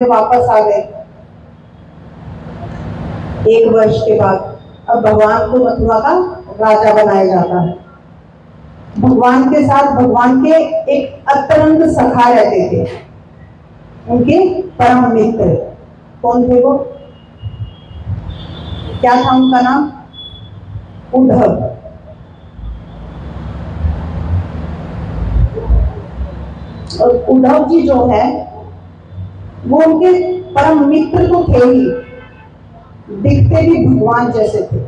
वापस आ गए 1 वर्ष के बाद। अब भगवान को मथुरा का राजा बनाया जाता है। भगवान के साथ भगवान के एक अतरंग सखा रहते थे, उनके परम मित्र। कौन थे वो? क्या था उनका नाम? उद्धव। और उद्धव जी जो है वो उनके परम मित्र तो थे ही, दिखते भी भगवान जैसे थे।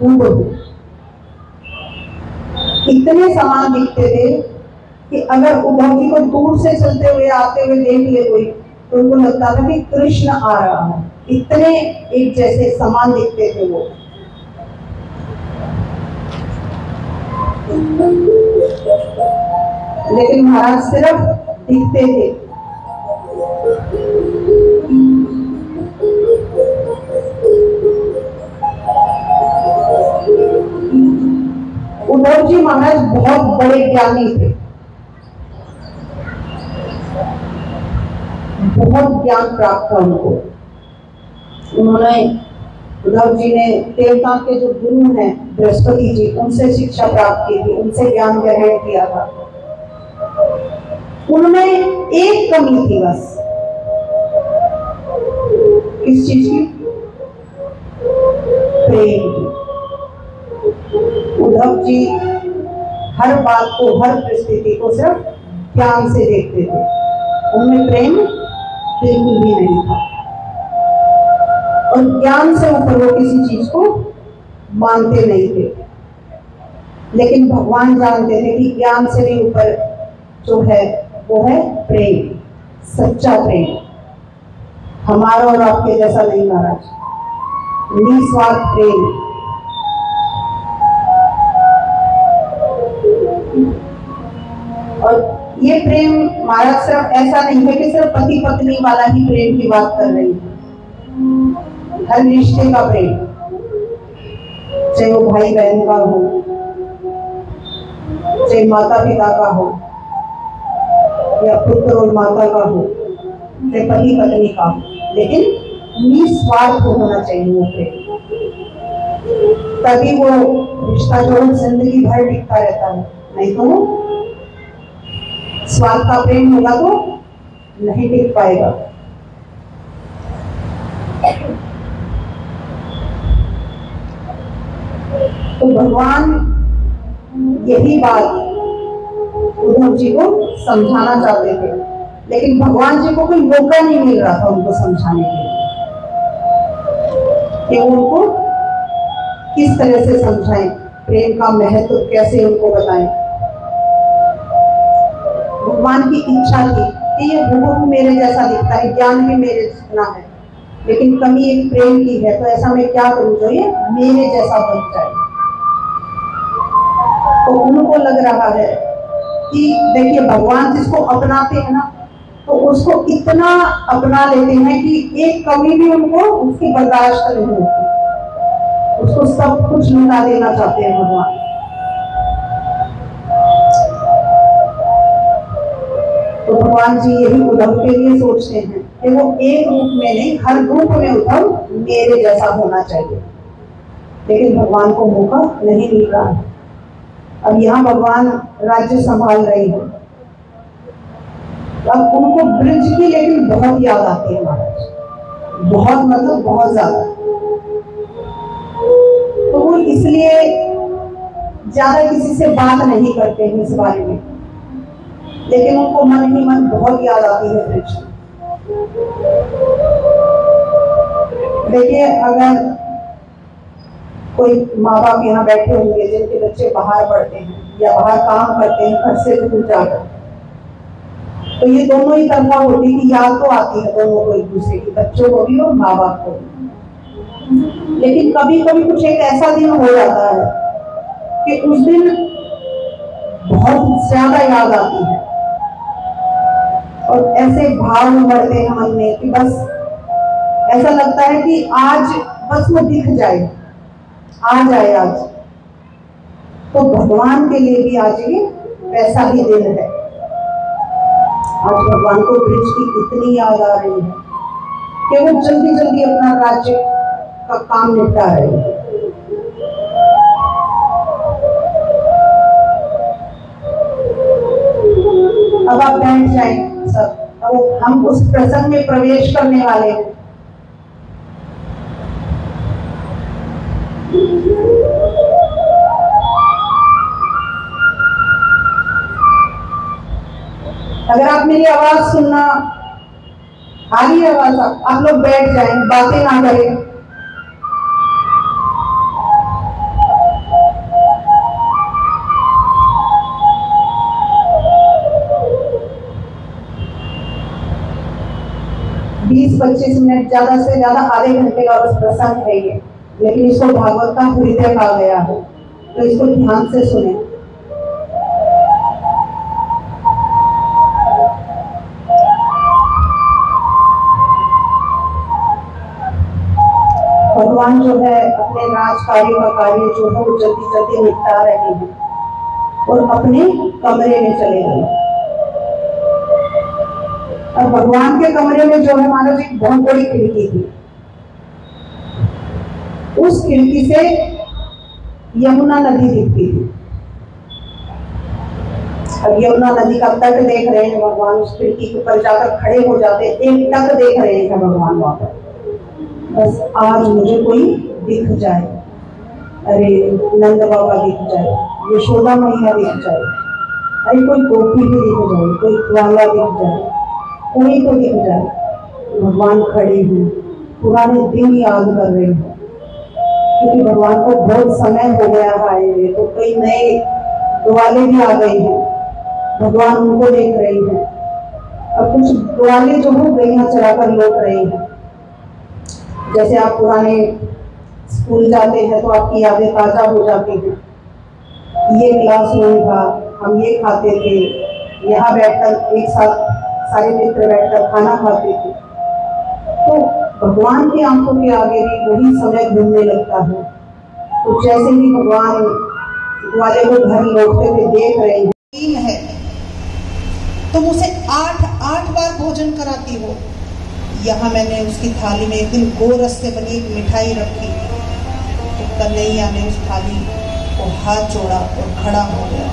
उनको इतने समान दिखते थे कि अगर उद्धव जी को दूर से चलते हुए आते हुए देख ले कोई, तो उनको लगता था कि कृष्ण आ रहा है। इतने एक जैसे समान दिखते थे वो। लेकिन महाराज सिर्फ दिखते थे। उद्धव जी महाराज बहुत बड़े ज्ञानी थे, बहुत ज्ञान प्राप्त था उनको। उद्धव जी ने देवता के जो गुरु हैं बृहस्पति जी, उनसे शिक्षा प्राप्त की थी, उनसे ज्ञान ग्रहण किया था। उनमें एक कमी थी बस। किस चीज की? प्रेम की। उद्धव जी हर बात को, हर परिस्थिति को सिर्फ ज्ञान से देखते थे, उनमें प्रेम बिल्कुल भी नहीं था। और ज्ञान से ऊपर वो किसी चीज को मानते नहीं थे। लेकिन भगवान जानते थे कि ज्ञान से भी ऊपर जो है वो है प्रेम, सच्चा प्रेम। हमारा और आपके जैसा नहीं महाराज, निस्वार्थ प्रेम। और ये प्रेम महाराज सिर्फ ऐसा नहीं है कि सिर्फ पति पत्नी वाला ही प्रेम की बात कर रही है। हर रिश्ते का प्रेम, चाहे वो भाई बहन का हो, चाहे माता पिता का हो, या पुत्र और माता का हो, चाहे पति पत्नी का हो, लेकिन निस्वार्थ होना चाहिए वो प्रेम। तभी वो रिश्ता जो जिंदगी भर टिकता रहता है। नहीं तो वो स्वार्थ का प्रेम होगा तो नहीं टिक पाएगा। तो भगवान यही बात उद्धव जी को समझाना चाहते थे, लेकिन भगवान जी को कोई मौका नहीं मिल रहा था उनको समझाने के लिए कि उनको किस तरह से समझाएं, प्रेम का महत्व कैसे उनको बताएं। भगवान की इच्छा थी कि ये हुबहू मेरे जैसा दिखता है, ज्ञान भी मेरे जितना है, लेकिन कमी एक प्रेम की है। तो ऐसा मैं क्या करूं जो ये मेरे जैसा बन जाए। तो उनको लग रहा है कि देखिए भगवान जिसको अपनाते हैं ना, तो उसको इतना अपना लेते हैं कि एक कमी भी उनको उसकी बर्दाश्त नहीं होती। उसको सब कुछ लुटा देना चाहते हैं भगवान। तो भगवान जी यही उद्धव के लिए सोचते हैं कि वो एक रूप में नहीं, हर रूप में उद्धव मेरे जैसा होना चाहिए। लेकिन भगवान को मौका नहीं मिल रहा है। अब यहाँ भगवान राज्य संभाल रहे हैं। अब उनको ब्रज की लेकिन बहुत याद आती है महाराज, बहुत मतलब बहुत ज्यादा। तो वो इसलिए ज्यादा किसी से बात नहीं करते हैं इस बारे में, लेकिन उनको मन ही मन बहुत याद आती है ब्रज। देखिए अगर कोई माँ बाप यहाँ बैठे होंगे जिनके बच्चे बाहर पढ़ते हैं या बाहर काम करते हैं घर से दूर जाकर, तो ये दोनों ही तरफा होती है कि याद तो आती है दोनों को, एक दूसरे की, बच्चों को भी और माँ बाप को भी। लेकिन कभी कभी कुछ एक ऐसा दिन हो जाता है कि उस दिन बहुत ज्यादा याद आती है और ऐसे भाव उमड़ते हैं मन में कि बस ऐसा लगता है कि आज बस वो दिख जाए, आ जाए आज। तो भगवान के लिए भी आज ये वैसा ही दिन है। आज भगवान को ब्रज की इतनी याद आ रही है कि वो जल्दी जल्दी अपना राज्य का काम निपटा रहे हैं। अब आप बैठ जाएं सब, अब हम उस प्रसंग में प्रवेश करने वाले हैं। अगर आप मेरी आवाज सुनना आ रही है, आवाज आप लोग बैठ जाएं, बातें ना करें। बीस 25 मिनट, ज्यादा से ज्यादा आधे घंटे का बस प्रसंग है ये, लेकिन इसको भागवत का हृदय कहा गया है, तो इसको ध्यान से सुने। भगवान जो है अपने राज कार्य का कार्य जो है वो जल्दी जल्दी निपटा रहे हैं और अपने कमरे में चले गए। और भगवान के कमरे में जो है मानो जी बहुत बड़ी खिड़की थी, उस खिड़की से यमुना नदी दिखती थी। अब यमुना नदी का तट देख रहे हैं भगवान, उस खिड़की के ऊपर जाकर खड़े हो जाते, एक टक देख रहे हैं भगवान वहां पर, बस आज मुझे कोई दिख जाए, अरे नंद बाबा दिख जाए, यशोदा मैया दिख जाए, अरे कोई गोपी भी दिख जाए, कोई ग्वाला दिख जाए, कोई तो दिख जाए। भगवान खड़े हैं, पुराने दिन याद कर रहे हैं, क्योंकि भगवान को बहुत समय हो गया है, तो कई नए ग्वाले भी आ गए हैं, भगवान उनको देख रहे हैं। और कुछ ग्वाले जो हो गईया चलाकर लौट रहे हैं। जैसे आप पुराने स्कूल जाते हैं तो आपकी यादें ताजा हो जाती हैं, ये क्लासरूम था, हम ये खाते थे, यहाँ बैठकर एक साथ सारे मित्र बैठकर खाना खाते थे। तो भगवान की आंखों के आगे भी वही समय घूमने लगता है। तो जैसे ही भगवान ग्वाले को घर लौटते हुए देख रहे हैं, तुम उसे 8 बार भोजन कराती हो। यहाँ मैंने उसकी थाली में एक दिन गोरस से बनी एक मिठाई रखी, तो कन्हैया ने उस थाली को हाथ जोड़ा और खड़ा हो गया,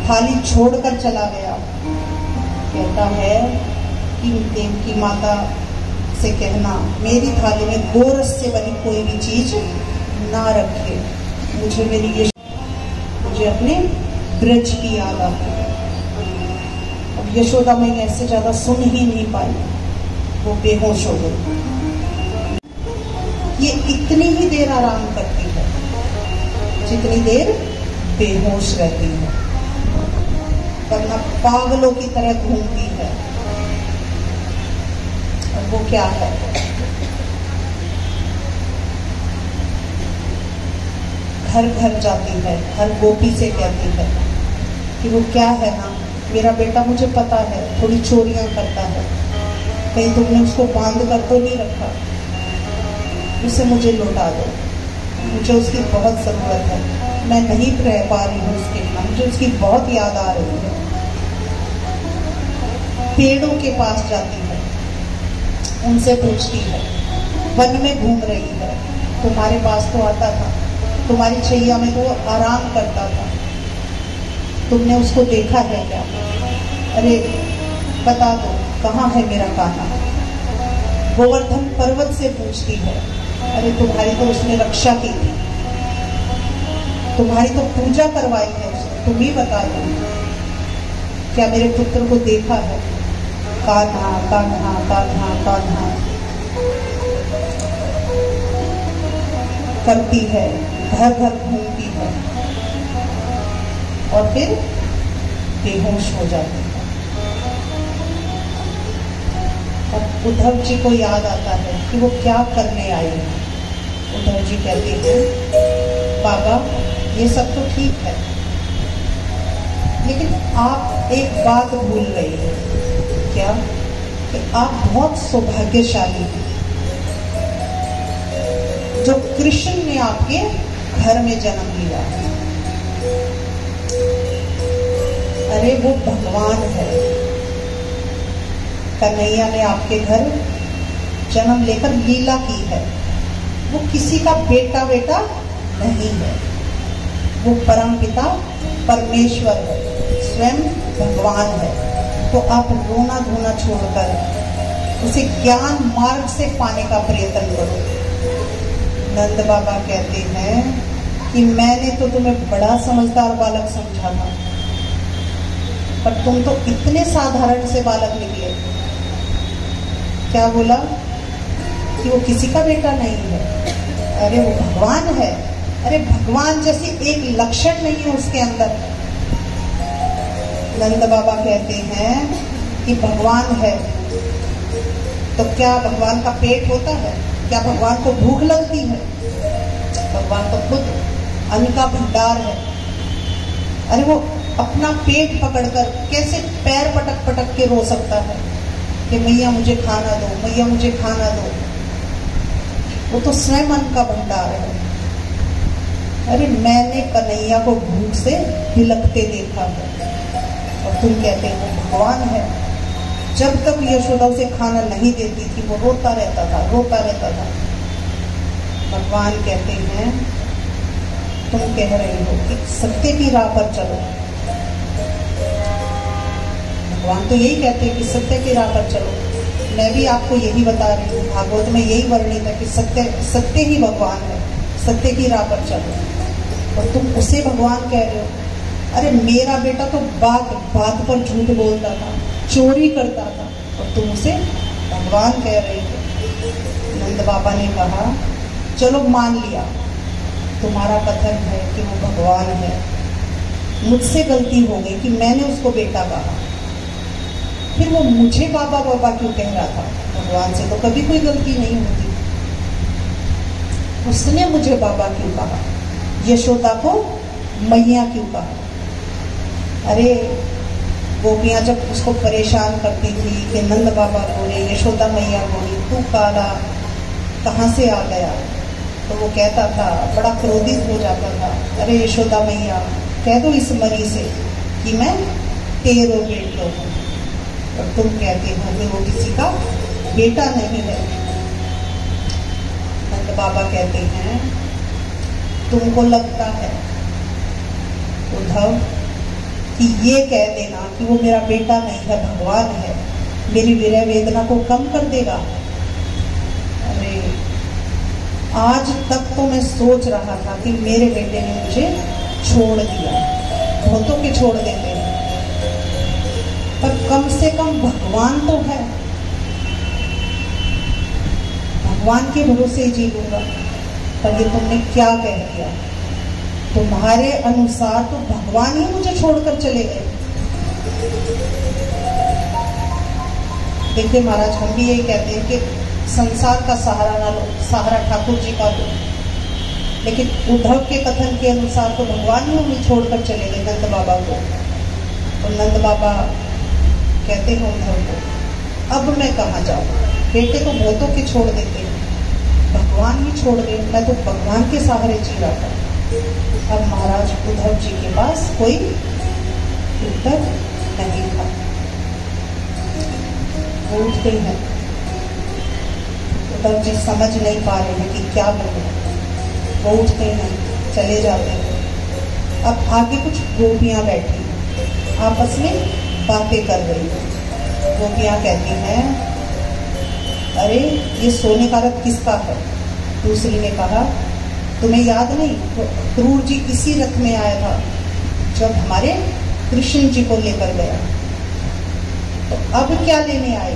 थाली छोड़कर चला गया। कहता है कि देवकी माता से कहना मेरी थाली में गोरस से बनी कोई भी चीज ना रखे, मुझे अपने ब्रज की याद आती। अब यशोदा मैया इससे ज्यादा सुन ही नहीं पाई, वो बेहोश हो गई। ये इतनी ही देर आराम करती है जितनी देर बेहोश रहती है, वरना पागलों की तरह घूमती है। और वो क्या है, घर घर जाती है, हर गोपी से कहती है कि वो क्या है ना, मेरा बेटा मुझे पता है थोड़ी चोरियां करता है, कहीं तुमने उसको बांध कर तो नहीं रखा, उसे मुझे लौटा दो, मुझे उसकी बहुत ज़रूरत है, मैं नहीं रह पा रही हूँ उसके बिना, मुझे उसकी बहुत याद आ रही है। पेड़ों के पास जाती है, उनसे पूछती है, वन में घूम रही है, तुम्हारे पास तो आता था, तुम्हारी छैया में तो आराम करता था, तुमने उसको देखा है क्या? अरे बता दो कहाँ है मेरा कान्हा? गोवर्धन पर्वत से पूछती है, अरे तुम्हारी तो उसने रक्षा की थी, तुम्हारी तो पूजा करवाई है उसने, तुम ही बता दो क्या मेरे पुत्र को देखा है? कान्हा कान्हा कान्हा कान्हा करती है, घर घर घूमती है और फिर बेहोश हो जाती है। और उद्धव जी को याद आता है कि वो क्या करने आए हैं। उद्धव जी कहते हैं, बाबा ये सब तो ठीक है, लेकिन आप एक बात भूल गई है। क्या? कि आप बहुत सौभाग्यशाली हैं जो कृष्ण ने आपके घर में जन्म लिया। अरे वो भगवान है, कन्हैया ने आपके घर जन्म लेकर लीला की है। वो किसी का बेटा बेटा नहीं है, वो परमपिता परमेश्वर है, स्वयं भगवान है। तो आप रोना धोना छोड़कर उसे ज्ञान मार्ग से पाने का प्रयत्न करो। नंद बाबा कहते हैं कि मैंने तो तुम्हें बड़ा समझदार बालक समझा था, पर तुम तो इतने साधारण से बालक निकले। क्या बोला कि वो किसी का बेटा नहीं है, अरे वो भगवान है। अरे भगवान जैसी एक लक्षण नहीं है उसके अंदर। नंद बाबा कहते हैं कि भगवान है तो क्या भगवान का पेट होता है? क्या भगवान को भूख लगती है? भगवान तो खुद अन्न का भंडार है। अरे वो अपना पेट पकड़कर कैसे पैर पटक पटक के रो सकता है कि मैया मुझे खाना दो, मैया मुझे खाना दो। वो तो स्वयं अन्न का भंडार है। अरे मैंने कन्हैया को भूख से बिलखते देखा है और तुम कहते हो भगवान है। जब तक यशोदा उसे खाना नहीं देती थी वो रोता रहता था, रोता रहता था। भगवान कहते हैं तुम कह रहे हो कि सत्य की राह पर चलो। भगवान तो यही कहते हैं कि सत्य की राह पर चलो। मैं भी आपको यही बता रही हूँ, भागवत में यही वर्णित है कि सत्य सत्य ही भगवान है, सत्य की राह पर चलो। और तुम उसे भगवान कह रहे हो। अरे मेरा बेटा तो बात बात पर झूठ बोलता था, चोरी करता था, और तुम उसे भगवान कह रहे हो। नंद बाबा ने कहा चलो मान लिया, तुम्हारा कथन है कि वो भगवान है। मुझसे गलती हो गई कि मैंने उसको बेटा कहा। फिर वो मुझे बाबा बाबा क्यों कह रहा था? भगवान से तो कभी कोई गलती नहीं होती। उसने मुझे बाबा क्यों कहा? यशोदा को मैया क्यों कहा? अरे गोपियां जब उसको परेशान करती थी कि नंद बाबा बोले, यशोदा मैया बोली, तू काला कहाँ से आ गया? तो वो कहता था, बड़ा क्रोधित हो जाता था, अरे यशोदा मैया कह दो इस मरी से कि मैं तेरो बेटो हूँ। और तुम कहते हो कि वो किसी का बेटा नहीं है। नंद बाबा कहते हैं तुमको लगता है उद्धव कि ये कह देना कि वो मेरा बेटा नहीं है, भगवान है, मेरी विरह वेदना को कम कर देगा? अरे आज तक तो मैं सोच रहा था कि मेरे बेटे ने मुझे छोड़ दिया, बहुतों के छोड़ देते हैं, पर कम से कम भगवान तो है, भगवान के भरोसे जी लूंगा। पर ये तुमने क्या कह दिया? तुम्हारे अनुसार तो भगवान ही मुझे छोड़कर चले गए। देखिए महाराज, हम भी यही कहते हैं कि संसार का सहारा ना लो, सहारा ठाकुर जी का लो। लेकिन उद्धव के कथन के अनुसार तो भगवान ही उन्हें छोड़कर चले गए नंद बाबा को। और नंद बाबा कहते हैं उद्धव को, अब मैं कहाँ जाऊँ? बेटे तो बहुतों के छोड़ देते हैं, भगवान ही छोड़ गए, मैं तो भगवान के सहारे जी रहा था। अब महाराज उद्धव जी के पास कोई उत्तर नहीं था। वो उठते हैं, उद्धव जी समझ नहीं पा रहे हैं कि क्या बोले। वो उठते हैं, चले जाते हैं। अब आगे कुछ गोपियां बैठी आपस में बातें कर रही हैं। गोपियां कहती हैं, अरे ये सोने का रथ किसका है? दूसरी ने कहा, तुम्हें याद नहीं, तो क्रूर जी इसी रथ में आया था जब हमारे कृष्ण जी को लेकर गया, तो अब क्या लेने आए?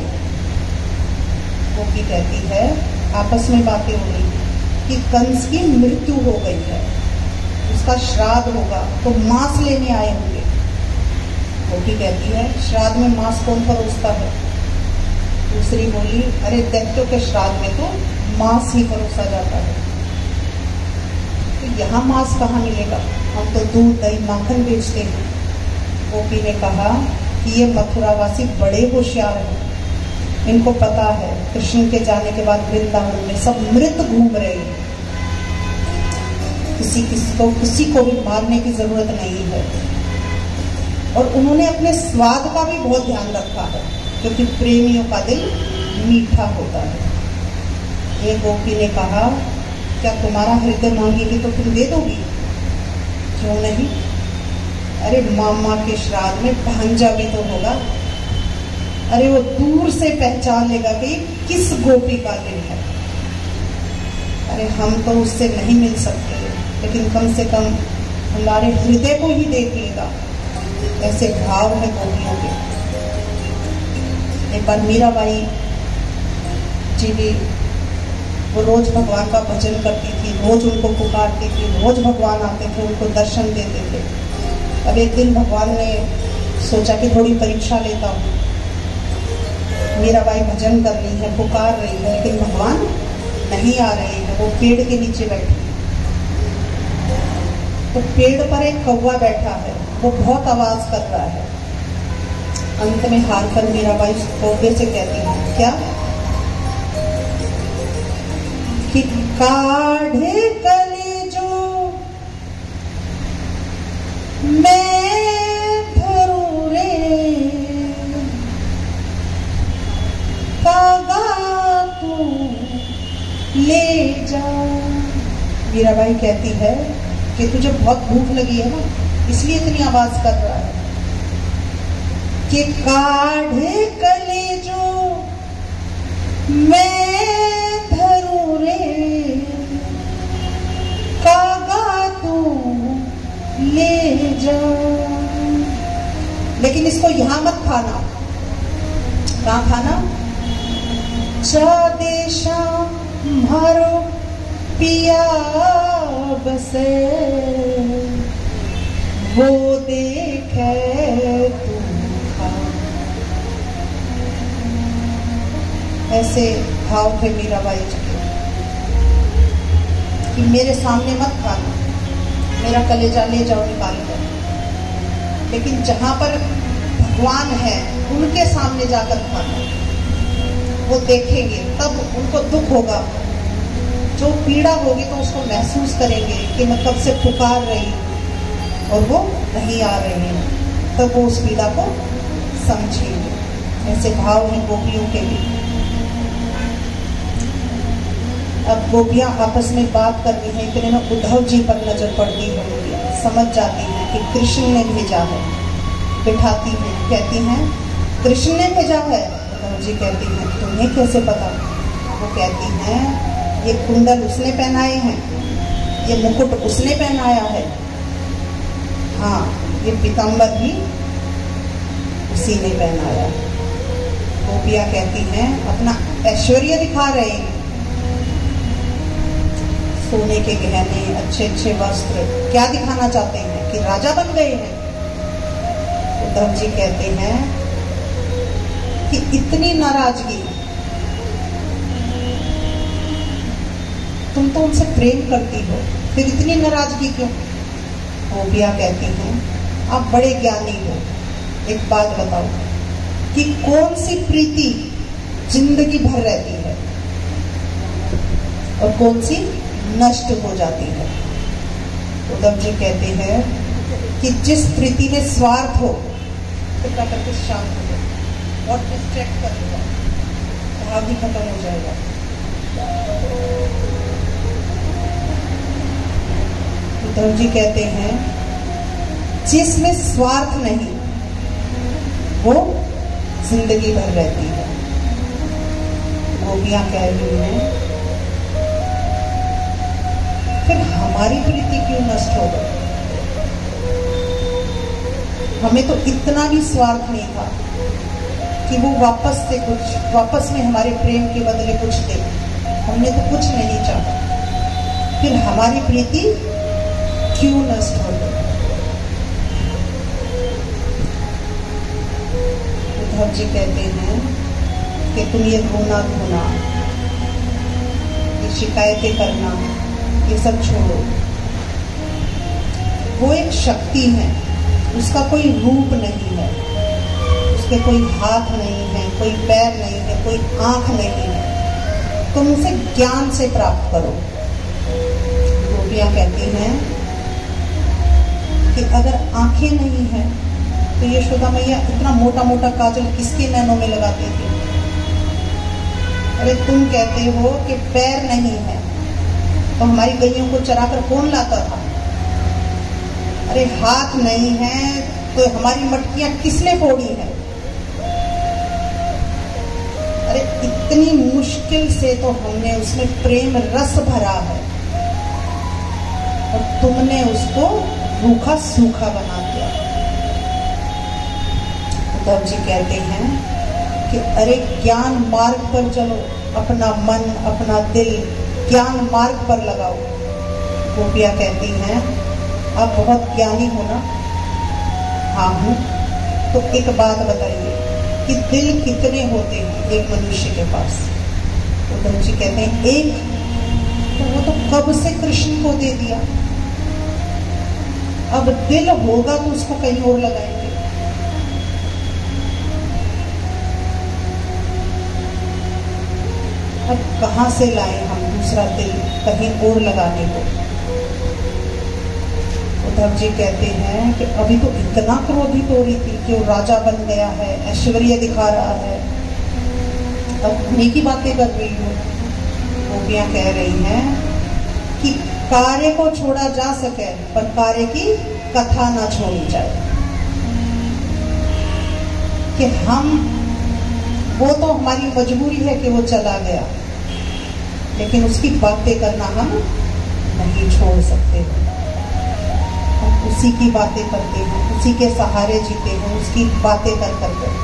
गोपी कहती है, आपस में बातें हो रही कि कंस की मृत्यु हो गई है, उसका श्राद्ध होगा, तो मांस लेने आए होंगे। गोपी कहती है, श्राद्ध में मांस कौन परोसता है? दूसरी बोली, अरे दैत्यों के श्राद्ध में तो मांस ही परोसा जाता है। तो यहाँ मांस कहाँ मिलेगा? हम तो दूध दही माखन बेचते हैं। गोपी ने कहा कि ये मथुरावासी बड़े होशियार हैं, इनको पता है कृष्ण के जाने के बाद वृंदावन में सब मृत घूम रहे हैं, किसी को भी मारने की जरूरत नहीं है। और उन्होंने अपने स्वाद का भी बहुत ध्यान रखा है, क्योंकि प्रेमियों का दिल मीठा होता है। एक गोपी ने कहा, क्या तुम्हारा हृदय मांगेगी तो तुम दे दोगी? क्यों नहीं? अरे मामा के श्राद्ध में भांजा भी तो होगा। अरे वो दूर से पहचान लेगा कि किस गोपी का दिल है। अरे हम तो उससे नहीं मिल सकते, लेकिन कम से कम हमारे हृदय को ही देख लेगा। ऐसे भाव है गोपियों के। एक बार मीराबाई जी भी, वो रोज भगवान का भजन करती थी, रोज उनको पुकारती थी, रोज भगवान आते थे, उनको दर्शन देते थे। अब एक दिन भगवान ने सोचा कि थोड़ी परीक्षा लेता हूँ। मीराबाई भजन कर रही है, पुकार रही है, लेकिन भगवान नहीं आ रहे हैं। वो पेड़ के नीचे बैठी, तो पेड़ पर एक कौवा बैठा है, वो बहुत आवाज कर रहा है। अंत में हार कर मीराबाई कौवे से कहती है, क्या? कि काढ़े कलेजो मैं धरूं रे, कागा तू ले जा। मीराबाई कहती है कि तुझे बहुत भूख लगी है ना, इसलिए इतनी आवाज कर रहा है। कि काढ़े कलेजो मैं धरूं रे, कागा तू ले जा। लेकिन इसको यहां मत खाना। कहां खाना? जा देशा मारो पिया बसे, वो देखे तू खा। ऐसे भाव थे मीराबाई जी के कि मेरे सामने मत खाना, मेरा कलेजा ले जाओ निकाल कर। लेकिन जहां पर भगवान है उनके सामने जाकर खाना। वो देखेंगे तब उनको दुख होगा, जो पीड़ा होगी तो उसको महसूस करेंगे कि मैं कब से पुकार रही और वो नहीं आ रहे हैं, तब वो उस पीड़ा को समझेंगे। ऐसे भाव हैं गोपियों के भी। अब गोपियां आपस में बात कर रही हैं, इतने में उद्धव जी पर नजर पड़ती है, समझ जाती हैं कि कृष्ण ने भेजा है। बिठाती हैं, कहती हैं कृष्ण ने भेजा है। उद्धव जी कहती हैं तुम्हें कैसे पता? वो कहती हैं ये कुंडल उसने पहनाए हैं, ये मुकुट उसने पहनाया है, हाँ ये पीताम्बर भी उसी ने पहनाया। गोपियां कहती हैं अपना ऐश्वर्य दिखा रहे हैं, सोने के गहने, अच्छे अच्छे वस्त्र, क्या दिखाना चाहते हैं कि राजा बन गए हैं। उद्धव जी कहते हैं कि इतनी नाराजगी, तुम तो उनसे प्रेम करती हो, फिर इतनी नाराजगी क्यों? गोपियां कहती हैं आप बड़े ज्ञानी हो, एक बात बताओ कि कौन सी प्रीति जिंदगी भर रहती है और कौन सी नष्ट हो जाती है? उद्धव जी कहते हैं कि जिस प्रीति में स्वार्थ हो कृपा करके शांत हो जाए और डिस्ट्रैक्ट कर देगा, भाव भी खत्म हो जाएगा। उद्धव जी कहते हैं जिसमें स्वार्थ नहीं वो जिंदगी भर रहती है। गोपियां कह रही हैं फिर हमारी प्रीति क्यों नष्ट हो गई? हमें तो इतना भी स्वार्थ नहीं था कि वो वापस में हमारे प्रेम के बदले कुछ दे। हमने तो कुछ नहीं चाहा, फिर हमारी प्रीति क्यों नष्ट हो गई? उद्धव जी कहते हैं कि तुम ये रोना धोना, ये शिकायतें करना, ये सब छोड़ो। वो एक शक्ति है, उसका कोई रूप नहीं है, उसके कोई हाथ नहीं है, कोई पैर नहीं है, कोई आंख नहीं है। तुम उसे ज्ञान से प्राप्त करो। गोपियां कहती हैं कि अगर आंखें नहीं है तो यशोदा मैया इतना मोटा मोटा काजल किसके नैनों में लगाती थी? अरे तुम कहते हो कि पैर नहीं है तो हमारी गैयों को चराकर कौन लाता था? अरे हाथ नहीं है तो हमारी मटकियां किसने फोड़ी है? अरे इतनी मुश्किल से तो हमने उसमें प्रेम रस भरा है और तुमने उसको रूखा सूखा बना दिया। उद्धव जी कहते हैं कि अरे ज्ञान मार्ग पर चलो, अपना मन अपना दिल ज्ञान मार्ग पर लगाओ। गोपियाँ कहती हैं आप बहुत ज्ञानी हो ना? हाँ हूँ। तो एक बात बताइए कि दिल कितने होते हैं एक मनुष्य के पास? उद्धव जी कहते हैं एक। तो वो तो कब से कृष्ण को दे दिया, अब दिल होगा तो उसको कहीं और लगाएंगे। अब कहां से लाए हम दूसरा दिल कहीं और लगाने को? उद्धव जी कहते हैं कि अभी तो इतना क्रोधित हो रही थी कि वो राजा बन गया है, ऐश्वर्य दिखा रहा है, अब उन्हीं की बातें कर रही हो। गोपियां कह रही हैं कि कार्य को छोड़ा जा सके पर कार्य की कथा ना छोड़ी जाए। कि हम, वो तो हमारी मजबूरी है कि वो चला गया, लेकिन उसकी बातें करना हम नहीं छोड़ सकते। हम उसी की बातें करते हैं, उसी के सहारे जीते हैं, उसकी बातें कर करके।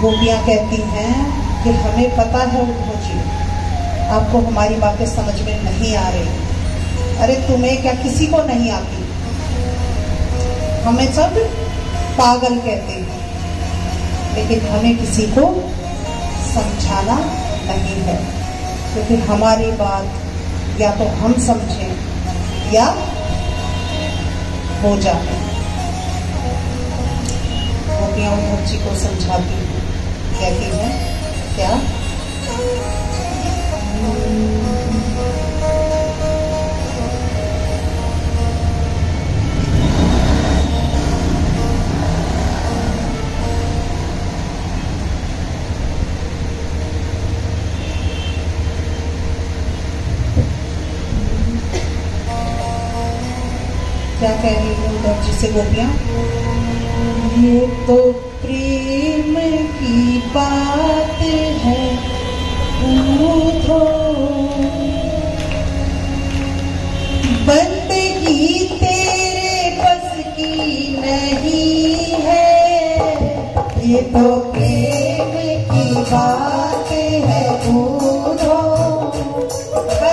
गोपियां कहती हैं कि हमें पता है उद्धव जी आपको हमारी बातें समझ में नहीं आ रही। अरे तुम्हें क्या किसी को नहीं आती? हमें सब पागल कहते हैं, लेकिन हमें किसी को समझाना नहीं है, क्योंकि हमारी बात या तो हम समझें या हो जाए। गोपियां उद्धव जी को समझाती हैं, कहती हैं क्या? क्या कह रही है उद्धव जी से गोपियां? ये तो प्रेम की बात है बंदगी तेरे बस की नहीं है। ये तो प्रेम की बात है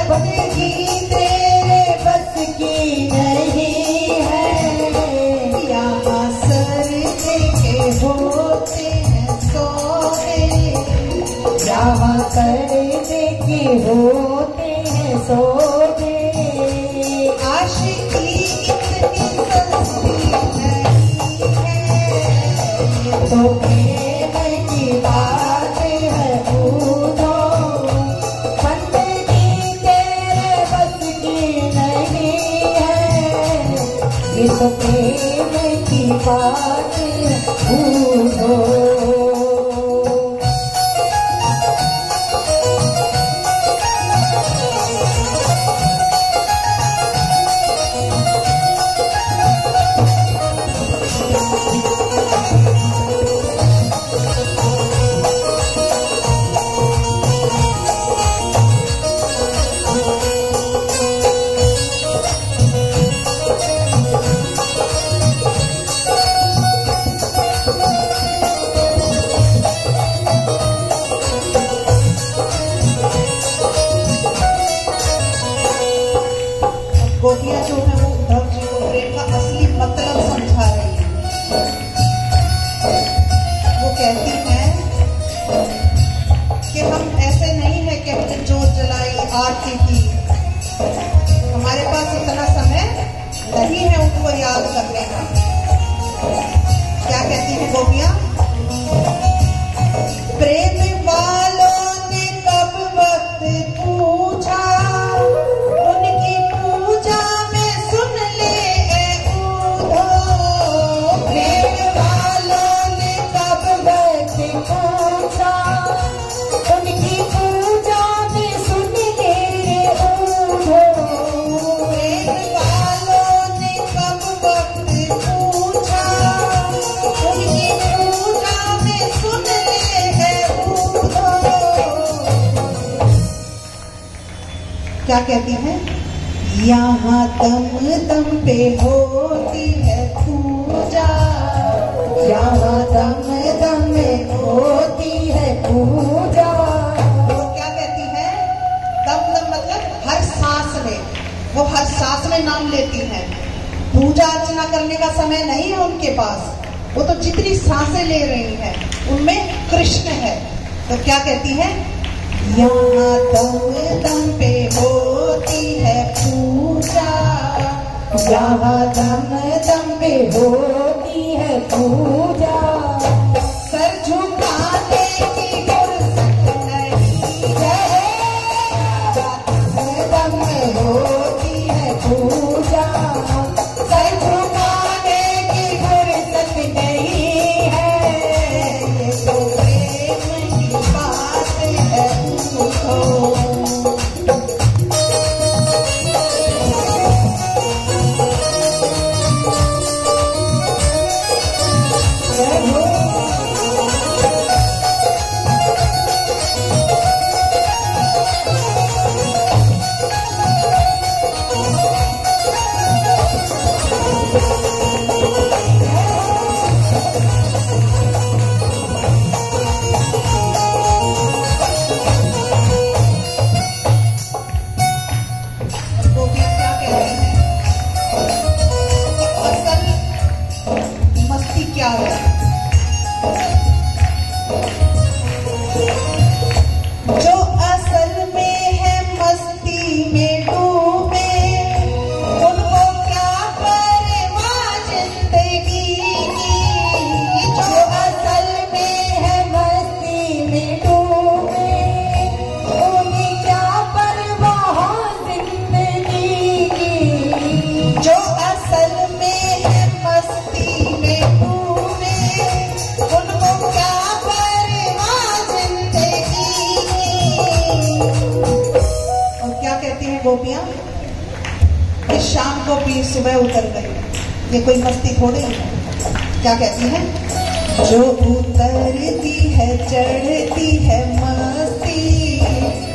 बंदगी तेरे बस की नहीं है। यहाँ सर के होते हैं सोने, यहाँ करने के होते हैं सोने। आशिकी इतनी सस्ती नहीं है, तो प्रेम की बात है बूढ़ो बंदगी तेरे बस की नहीं है। ये तो प्रेम की बात है बूढ़ो। गोपियां जो है वो उद्धव जी को प्रेम का असली मतलब समझा रही है। वो कहती हैं कि हम ऐसे नहीं है कि हमने जोत जलाई आरती की, हमारे पास इतना समय नहीं है उनको याद करने का। क्या कहती है गोपियां? प्रेम वालों ने कब वक्त पूछा, उनकी पूजा में सुन ले उद्धव। प्रेम वालों ने कब वक्त पूछा, क्या कहती हैं? यहाँ दम दम पे होती है पूजा, यहाँ दम दम में होती है पूजा। वो क्या कहती है? दम दम मतलब हर सांस में, वो हर सांस में नाम लेती हैं। पूजा अर्चना करने का समय नहीं है उनके पास, वो तो जितनी सांसें ले रही हैं उनमें कृष्ण है। तो क्या कहती है? यहाँ दम दम पे होती है पूजा, यहाँ दम दम पे होती है पूजा। सर झुकाने की फुर्सत नहीं है, दम में होती है पूजा। सर झुकाने की फुर्सत नहीं है, ये तो प्रेम की बात है। गोपियां कि शाम को पीर सुबह उतर गई, ये कोई मस्ती थोड़ी है। क्या कहती है? जो उतरती है चढ़ती है मस्ती,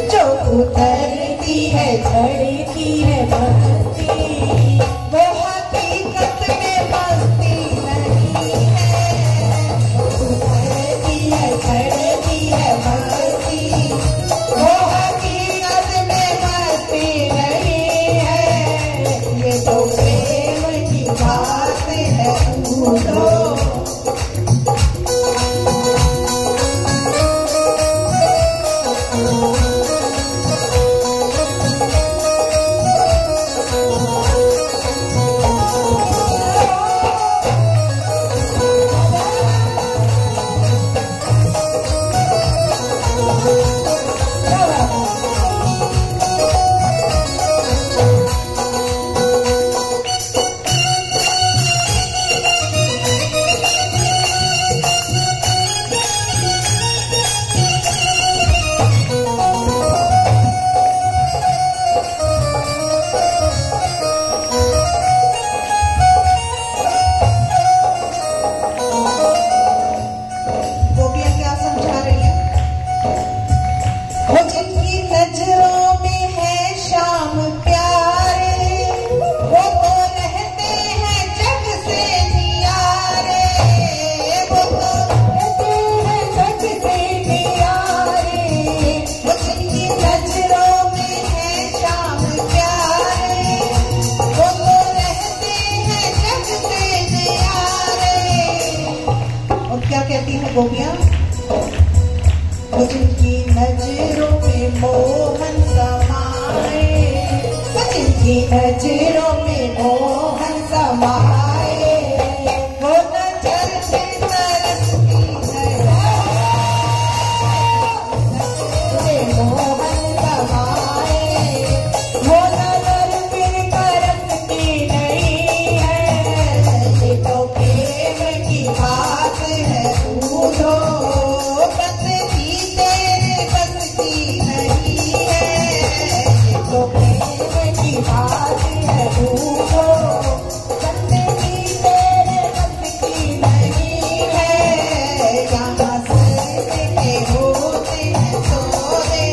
जो उतरती है चढ़ती है मस्ती, वो हकीकत में मस्ती नहीं है। उतरती है चढ़ती है मस्ती, वो हकीकत में मस्ती नहीं है, ये तो प्रेम की बात है। गोपियां जिनकी नजरों में मोहन समाए, जिनकी नजरों में मोहन समाए, वो नजर से तरसती है, मोहन समाए, वो नजर फिर तरसती नहीं है, ये तो प्रेम की बात है। पूछो बस भी तेरे बस की नहीं है, ये तो प्रेम की बात है। पूछो बस भी तेरे बस की नहीं है, यहाँ से के होते हैं सोने,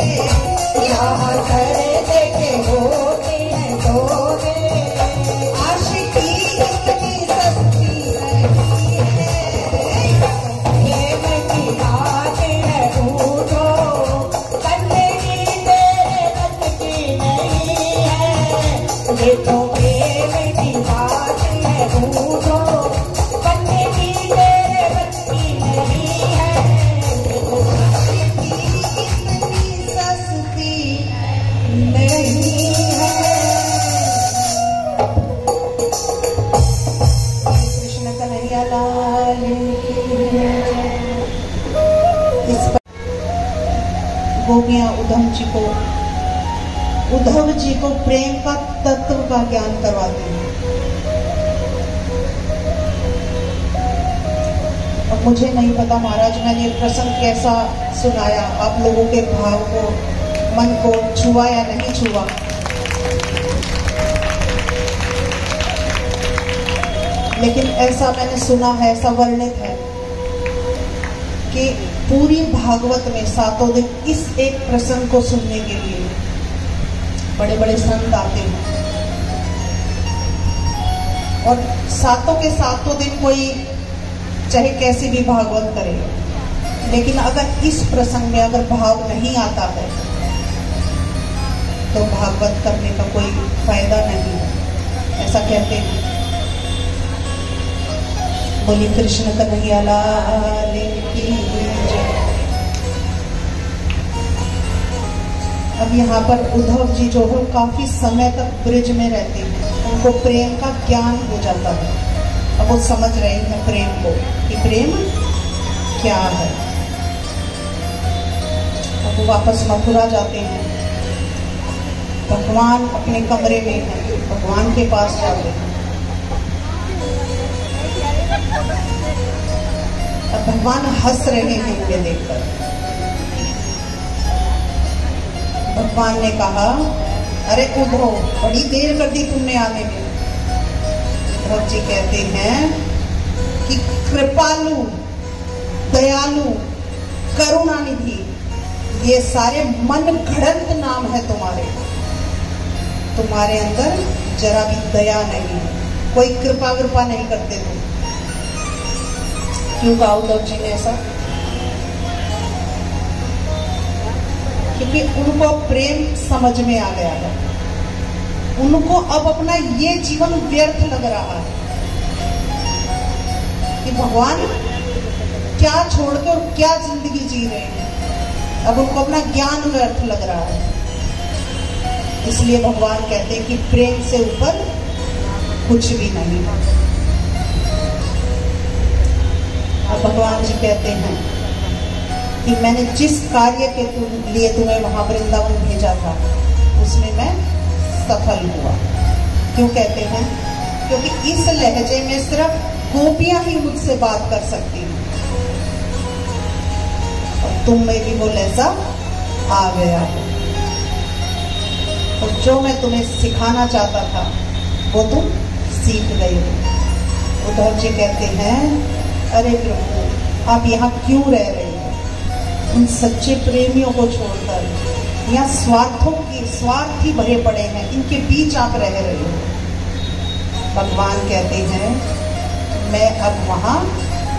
मैया उद्धव जी को प्रेम का तत्व का ज्ञान करवाती हैं। और मुझे नहीं पता महाराज मैंने प्रसंग कैसा सुनाया, आप लोगों के भाव को, मन को छुआ या नहीं छुआ। लेकिन ऐसा मैंने सुना है, ऐसा वर्णित है कि पूरी भागवत में 7 दिन इस एक प्रसंग को सुनने के लिए बड़े बड़े संत आते हैं। और 7 के 7 दिन कोई चाहे कैसी भी भागवत करे, लेकिन अगर इस प्रसंग में अगर भाव नहीं आता है तो भागवत करने का कोई फायदा नहीं है, ऐसा कहते हैं। बोली कृष्ण कन्हैया लाल की जय। अब यहाँ पर उद्धव जी जो है काफी समय तक ब्रिज में रहते हैं, उनको प्रेम का ज्ञान हो जाता है। अब वो समझ रहे हैं प्रेम को कि प्रेम क्या है। अब वो वापस मथुरा जाते हैं, भगवान अपने कमरे में हैं, भगवान के पास जाते हैं। अब भगवान हंस रहे हैं उन्हें देखकर। भगवान ने कहा, अरे उद्धव बड़ी देर कर दी तुमने आने में। उद्धव जी कहते हैं कि कृपालु, दयालु, करुणानिधि, ये सारे मन घड़ंत नाम है तुम्हारे अंदर जरा भी दया नहीं है, कोई कृपा कृपा नहीं करते तुम। क्यों कहा उद्धव जी ने ऐसा? क्योंकि उनको प्रेम समझ में आ गया है, उनको अब अपना ये जीवन व्यर्थ लग रहा है कि भगवान क्या छोड़ के और क्या जिंदगी जी रहे हैं। अब उनको अपना ज्ञान व्यर्थ लग रहा है। इसलिए भगवान कहते हैं कि प्रेम से ऊपर कुछ भी नहीं है। अब भगवान जी कहते हैं कि मैंने जिस कार्य के लिए तुम्हें वहां वृंदावन भेजा था उसमें मैं सफल हुआ। क्यों कहते हैं? क्योंकि इस लहजे में सिर्फ गोपियां ही मुझसे बात कर सकती हैं और तुम में भी वो लहजा आ गया है। और जो मैं तुम्हें सिखाना चाहता था वो तुम सीख गए हो। उद्धव जी कहते हैं, अरे प्रभु आप यहाँ क्यों रह रहे हो? उन सच्चे प्रेमियों को छोड़कर यहाँ स्वार्थी भरे पड़े हैं, इनके बीच आप रह रहे हो। भगवान कहते हैं, मैं अब वहां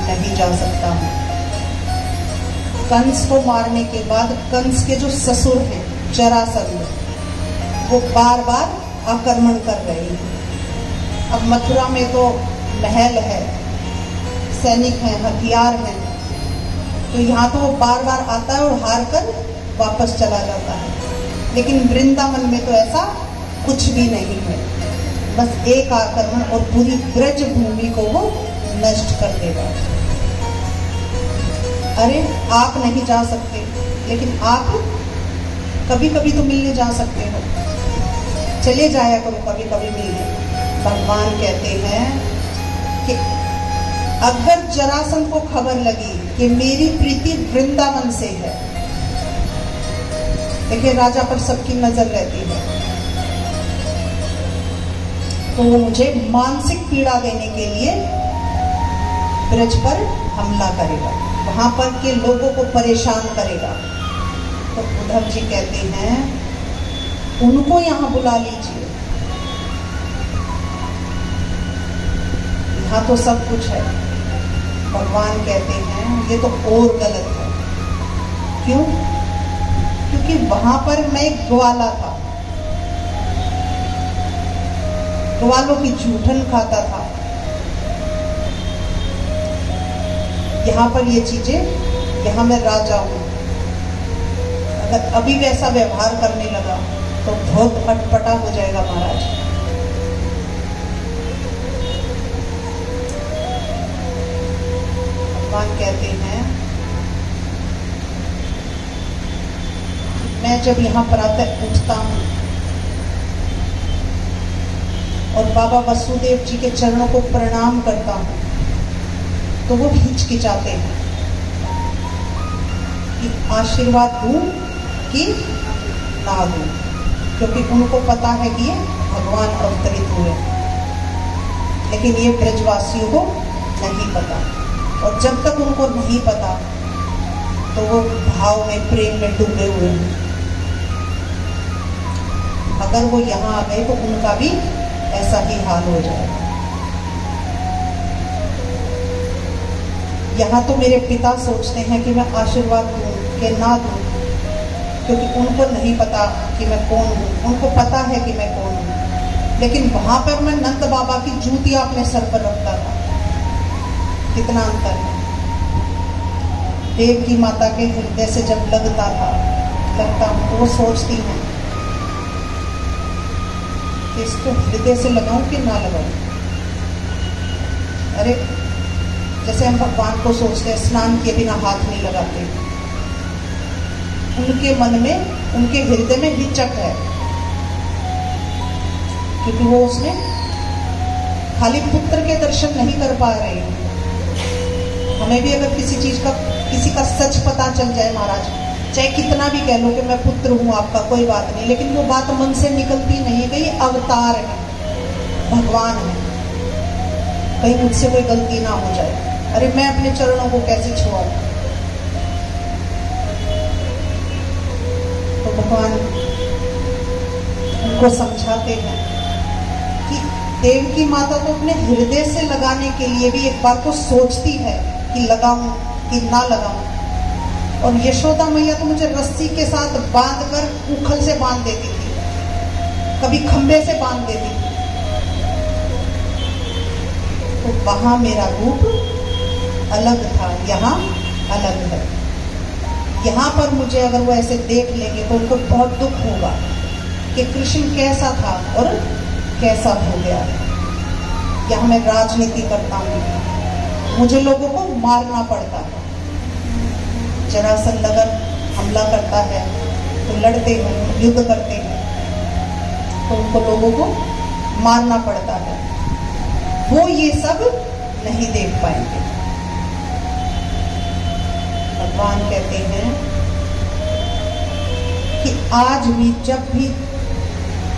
नहीं जा सकता हूँ। कंस को मारने के बाद कंस के जो ससुर हैं जरासंध, वो बार बार आक्रमण कर रहे हैं। अब मथुरा में तो महल है, सैनिक हैं, हथियार हैं, तो यहाँ तो वो बार बार आता है और हार कर वापस चला जाता है। लेकिन वृंदावन में तो ऐसा कुछ भी नहीं है, बस एक आक्रमण और पूरी ब्रज भूमि को वो नष्ट कर देगा। अरे आप नहीं जा सकते, लेकिन आप कभी कभी तो मिलने जा सकते हो, चले जाया करो कभी कभी मिलने। भगवान कहते हैं कि अगर जरासंध को खबर लगी कि मेरी प्रीति वृंदावन से है, देखिए राजा पर सबकी नजर रहती है, तो वो मुझे मानसिक पीड़ा देने के लिए ब्रज पर हमला करेगा, वहां पर के लोगों को परेशान करेगा। तो उद्धव जी कहते हैं, उनको यहां बुला लीजिए, यहाँ तो सब कुछ है। भगवान कहते हैं ये तो और गलत है। क्यों? क्योंकि वहां पर मैं एक ग्वाला था, ग्वालों की जूठन खाता था। यहाँ पर ये चीजें, यहाँ मैं राजा हूं, अगर अभी वैसा व्यवहार करने लगा तो बहुत अटपटा हो जाएगा महाराज। भगवान कहते हैं मैं जब यहाँ प्रातः उठता हूँ और बाबा वसुदेव जी के चरणों को प्रणाम करता हूँ तो वो हिचकिचाते हैं कि आशीर्वाद दूं कि ना दूं, क्योंकि उनको पता है कि ये भगवान अवतरित हुए, लेकिन ये ब्रजवासियों को नहीं पता। और जब तक उनको नहीं पता तो वो भाव में, प्रेम में डूबे हुए हैं। अगर वो यहाँ आ गए तो उनका भी ऐसा ही हाल हो जाएगा। यहाँ तो मेरे पिता सोचते हैं कि मैं आशीर्वाद दूं कि ना दूं, क्योंकि उनको नहीं पता कि मैं कौन हूँ, उनको पता है कि मैं कौन हूँ। लेकिन वहां पर मैं नंद बाबा की जूतियां अपने सर पर रखता था। कितना अंतर है। देव की माता के हृदय से जब लगता हूँ तो वो सोचती हैं कि इसको हृदय से लगाऊं कि ना लगाऊं। अरे जैसे हम भगवान को सोचते हैं, स्नान किए बिना हाथ नहीं लगाते, उनके मन में, उनके हृदय में हिचक है, क्योंकि वो उसमें खाली पुत्र के दर्शन नहीं कर पा रहे हैं। हमें भी अगर किसी का सच पता चल जाए महाराज, चाहे कितना भी कह लो कि मैं पुत्र हूं आपका, कोई बात नहीं, लेकिन वो बात मन से निकलती नहीं है। कहीं अवतार है, भगवान है, कहीं मुझसे कोई गलती ना हो जाए। अरे मैं अपने चरणों को कैसे छुआऊं? तो भगवान उनको समझाते हैं कि देव की माता तो अपने हृदय से लगाने के लिए भी एक बार को सोचती है कि लगाऊं कि ना लगाऊं। और यशोदा मैया तो मुझे रस्सी के साथ बांधकर उखल से बांध देती थी, कभी खंबे से बांध देती थी। तो वहां मेरा रूप अलग था, यहाँ अलग है। यहाँ पर मुझे अगर वो ऐसे देख लेंगे तो उनको बहुत दुख होगा कि कृष्ण कैसा था और कैसा हो गया। यहाँ मैं राजनीति करता हूँ, मुझे लोगों को मारना पड़ता है। जरासंध अगर हमला करता है तो लड़ते हैं, युद्ध करते हैं, तो उनको लोगों को मारना पड़ता है। वो ये सब नहीं देख पाएंगे। भगवान कहते हैं कि आज भी, जब भी,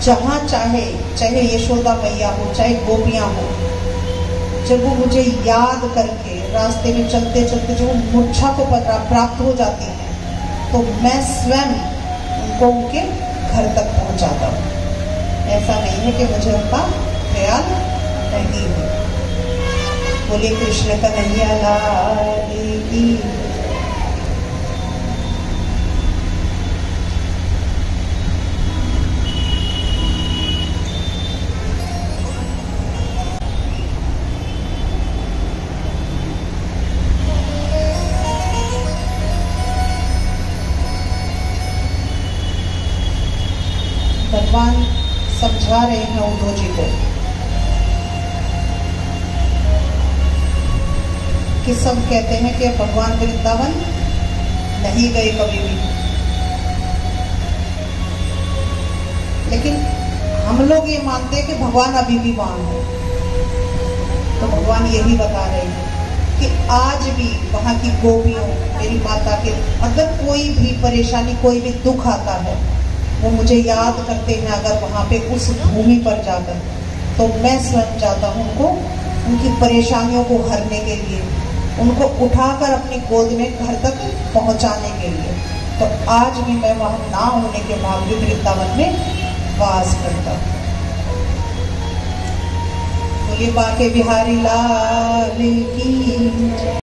जहां चाहे, चाहे यशोदा मैया हो, चाहे गोपियां हो, जब वो मुझे याद करके रास्ते में चलते चलते जो मूर्छा को प्राप्त हो जाती है, तो मैं स्वयं उनको उनके घर तक पहुंचाता हूँ। ऐसा नहीं है कि मुझे उनका ख्याल नहीं है। बोले कृष्ण कन्हैया लाल की। भगवान समझा रहे हैं उद्धव जी को कि सब कहते हैं कि भगवान वृंदावन नहीं गए कभी भी, लेकिन हम लोग ये मानते हैं कि भगवान अभी भी वहां है। तो भगवान यही बता रहे हैं कि आज भी वहां की गोपियों, मेरी माता के, अगर कोई भी परेशानी, कोई भी दुख आता है, वो मुझे याद करते हैं। अगर वहां पे उस भूमि पर जाकर, तो मैं स्वयं जाता हूँ उनको, उनकी परेशानियों को हरने के लिए, उनको उठाकर अपनी गोद में घर तक पहुंचाने के लिए। तो आज भी मैं वहां ना होने के बावजूद वृंदावन में वास करता हूँ। तो ये बाके बिहारी लाल की।